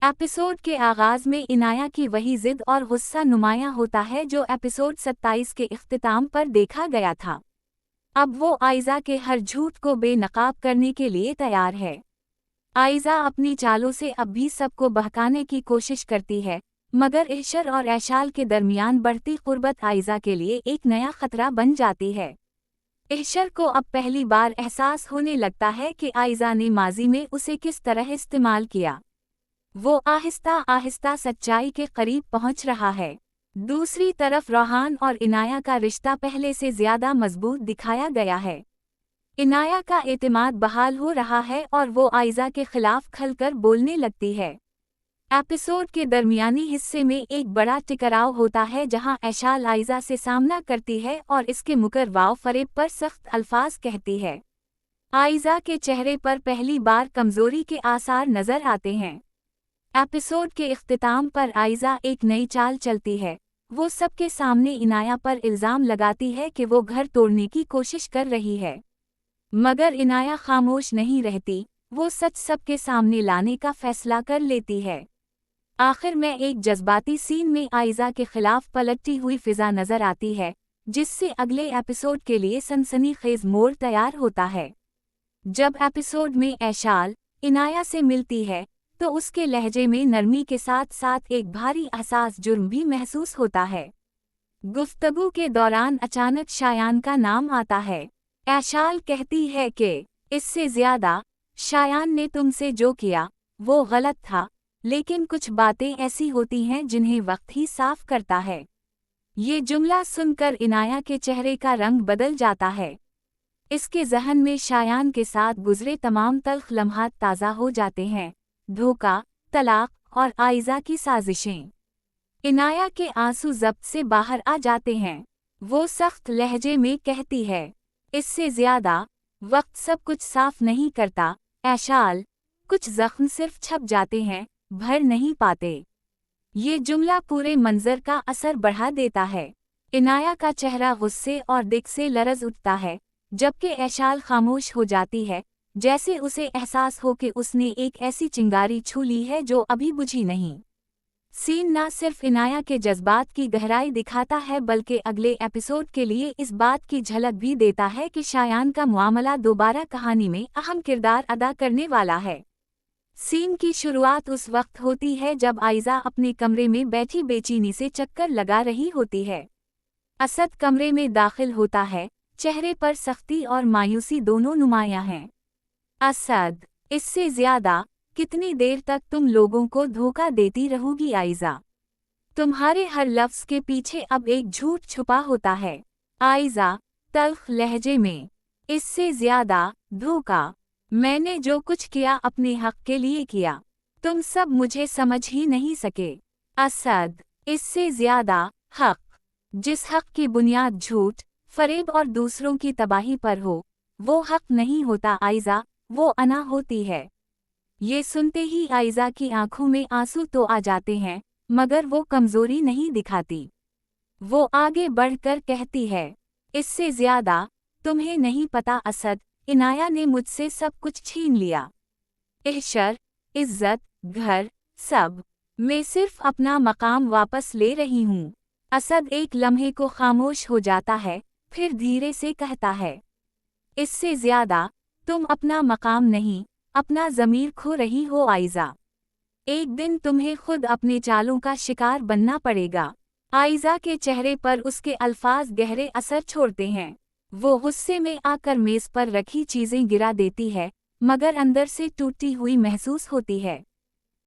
Episode के आगाज में इनाया की वही जिद और गुस्सा नुमायां होता है जो एपिसोड 27 के इख्तिताम पर देखा गया था। अब वो आयजा के हर झूठ को बेनकाब करने के लिए तैयार है। आयजा अपनी चालों से अब भी सबको बहकाने की कोशिश करती है, मगर इशर और ऐशाल के दरमियान बढ़ती कुर्बत आयजा के लिए एक नया खतरा बन जाती है। इशर को अब पहली बार एहसास होने लगता है कि आयजा ने माजी में उसे किस तरह इस्तेमाल किया। वो आहिस्ता आहिस्ता सच्चाई के करीब पहुंच रहा है। दूसरी तरफ रोहान और इनाया का रिश्ता पहले से ज्यादा मजबूत दिखाया गया है। इनाया का एतमाद बहाल हो रहा है और वो आयजा के खिलाफ खलकर बोलने लगती है। एपिसोड के दरमियानी हिस्से में एक बड़ा टकराव होता है जहां ऐशाल आयजा से सामना करती है और इसके मुकरवाव फरेब पर सख्त अल्फाज कहती है। आयजा के चेहरे पर पहली बार कमजोरी के आसार नजर आते हैं। एपिसोड के इख्तिताम पर आयजा एक नई चाल चलती है। वो सबके सामने इनाया पर इल्ज़ाम लगाती है कि वो घर तोड़ने की कोशिश कर रही है, मगर इनाया खामोश नहीं रहती। वो सच सबके सामने लाने का फैसला कर लेती है। आखिर में एक जज्बाती सीन में आयजा के खिलाफ पलटती हुई फिजा नजर आती है, जिससे अगले एपिसोड के लिए सनसनीखेज मोड़ तैयार होता है। जब एपिसोड में ऐशाल इनाया से मिलती है तो उसके लहजे में नरमी के साथ साथ एक भारी एहसास जुर्म भी महसूस होता है। गुफ्तगू के दौरान अचानक शायान का नाम आता है। ऐशाल कहती है कि इससे ज्यादा शायान ने तुमसे जो किया वो गलत था, लेकिन कुछ बातें ऐसी होती हैं जिन्हें वक्त ही साफ करता है। ये जुमला सुनकर इनाया के चेहरे का रंग बदल जाता है। इसके ज़हन में शायान के साथ गुजरे तमाम तल्ख लम्हात ताज़ा हो जाते हैं। धोखा, तलाक और आयजा की साजिशें। इनाया के आंसू ज़ब्त से बाहर आ जाते हैं। वो सख्त लहजे में कहती है, इससे ज्यादा वक्त सब कुछ साफ नहीं करता ऐशाल, कुछ जख्म सिर्फ छप जाते हैं, भर नहीं पाते। ये जुमला पूरे मंजर का असर बढ़ा देता है। इनाया का चेहरा गुस्से और दिक से लरज उठता है, जबकि ऐशाल खामोश हो जाती है, जैसे उसे एहसास हो कि उसने एक ऐसी चिंगारी छू ली है जो अभी बुझी नहीं। सीन न सिर्फ इनाया के जज्बात की गहराई दिखाता है बल्कि अगले एपिसोड के लिए इस बात की झलक भी देता है कि शायान का मामला दोबारा कहानी में अहम किरदार अदा करने वाला है। सीन की शुरुआत उस वक्त होती है जब आयजा अपने कमरे में बैठी बेचैनी से चक्कर लगा रही होती है। असद कमरे में दाखिल होता है, चेहरे पर सख्ती और मायूसी दोनों नुमायां हैं। असद, इससे ज्यादा कितनी देर तक तुम लोगों को धोखा देती रहोगी आयजा? तुम्हारे हर लफ्ज़ के पीछे अब एक झूठ छुपा होता है। आयजा तल्ख लहजे में, इससे ज्यादा धोखा? मैंने जो कुछ किया अपने हक के लिए किया, तुम सब मुझे समझ ही नहीं सके। असद, इससे ज्यादा हक? जिस हक की बुनियाद झूठ, फरेब और दूसरों की तबाही पर हो, वो हक नहीं होता आयजा, वो अना होती है। ये सुनते ही आयजा की आंखों में आंसू तो आ जाते हैं, मगर वो कमजोरी नहीं दिखाती। वो आगे बढ़कर कहती है, इससे ज्यादा तुम्हें नहीं पता असद, इनाया ने मुझसे सब कुछ छीन लिया। इशर, इज्जत, घर, सब। मैं सिर्फ अपना मकाम वापस ले रही हूँ। असद एक लम्हे को खामोश हो जाता है, फिर धीरे से कहता है, इससे ज्यादा तुम अपना मकाम नहीं, अपना ज़मीर खो रही हो आयजा। एक दिन तुम्हें खुद अपने चालों का शिकार बनना पड़ेगा। आयजा के चेहरे पर उसके अल्फाज गहरे असर छोड़ते हैं। वो गुस्से में आकर मेज पर रखी चीजें गिरा देती है, मगर अंदर से टूटी हुई महसूस होती है।